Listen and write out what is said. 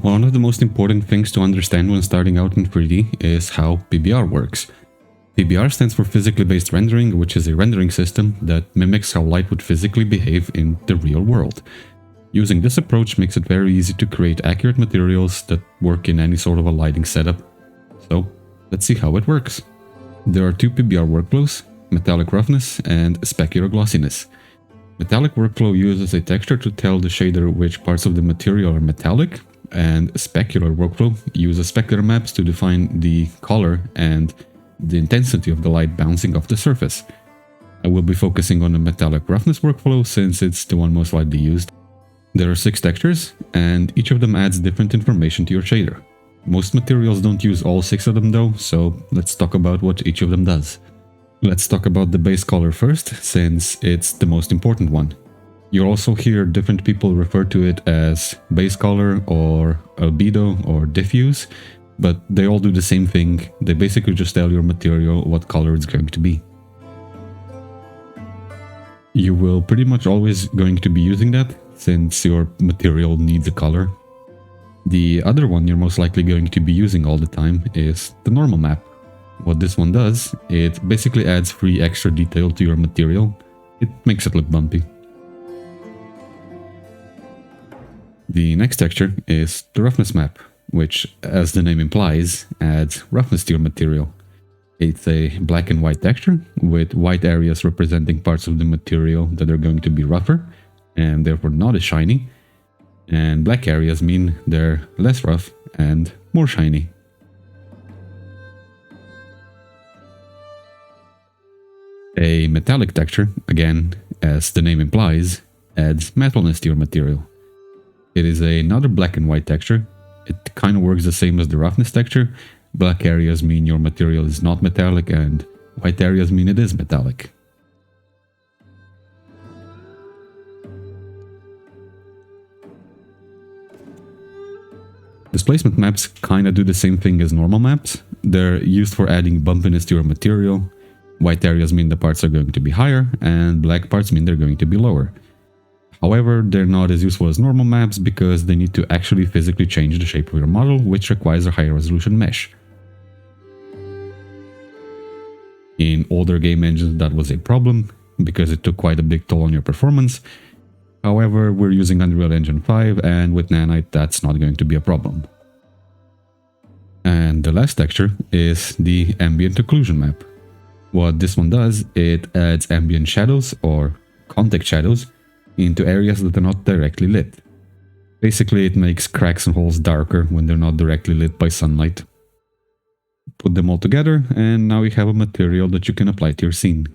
One of the most important things to understand when starting out in 3D is how PBR works. PBR stands for Physically Based Rendering, which is a rendering system that mimics how light would physically behave in the real world. Using this approach makes it very easy to create accurate materials that work in any sort of a lighting setup. So, let's see how it works. There are two PBR workflows, metallic roughness and specular glossiness. Metallic workflow uses a texture to tell the shader which parts of the material are metallic, and specular workflow uses specular maps to define the color and the intensity of the light bouncing off the surface. I will be focusing on the metallic roughness workflow since it's the one most widely used. There are 6 textures, and each of them adds different information to your shader. Most materials don't use all 6 of them though, so let's talk about what each of them does. Let's talk about the base color first, since it's the most important one. You'll also hear different people refer to it as base color or albedo or diffuse, but they all do the same thing. They basically just tell your material what color it's going to be. You will pretty much always going to be using that, since your material needs a color. The other one you're most likely going to be using all the time is the normal map. What this one does, it basically adds free extra detail to your material. It makes it look bumpy. The next texture is the roughness map, which, as the name implies, adds roughness to your material. It's a black and white texture, with white areas representing parts of the material that are going to be rougher, and therefore not as shiny, and black areas mean they're less rough and more shiny. A metallic texture, again, as the name implies, adds metalness to your material. It is another black and white texture. It kind of works the same as the roughness texture. Black areas mean your material is not metallic, and white areas mean it is metallic. Displacement maps kinda do the same thing as normal maps. They're used for adding bumpiness to your material. White areas mean the parts are going to be higher, and black parts mean they're going to be lower. However, they're not as useful as normal maps because they need to actually physically change the shape of your model, which requires a higher resolution mesh. In older game engines that was a problem, because it took quite a big toll on your performance. However, we're using Unreal Engine 5, and with Nanite that's not going to be a problem. And the last texture is the ambient occlusion map. What this one does, it adds ambient shadows, or contact shadows, into areas that are not directly lit. Basically, it makes cracks and holes darker when they're not directly lit by sunlight. Put them all together, and now you have a material that you can apply to your scene.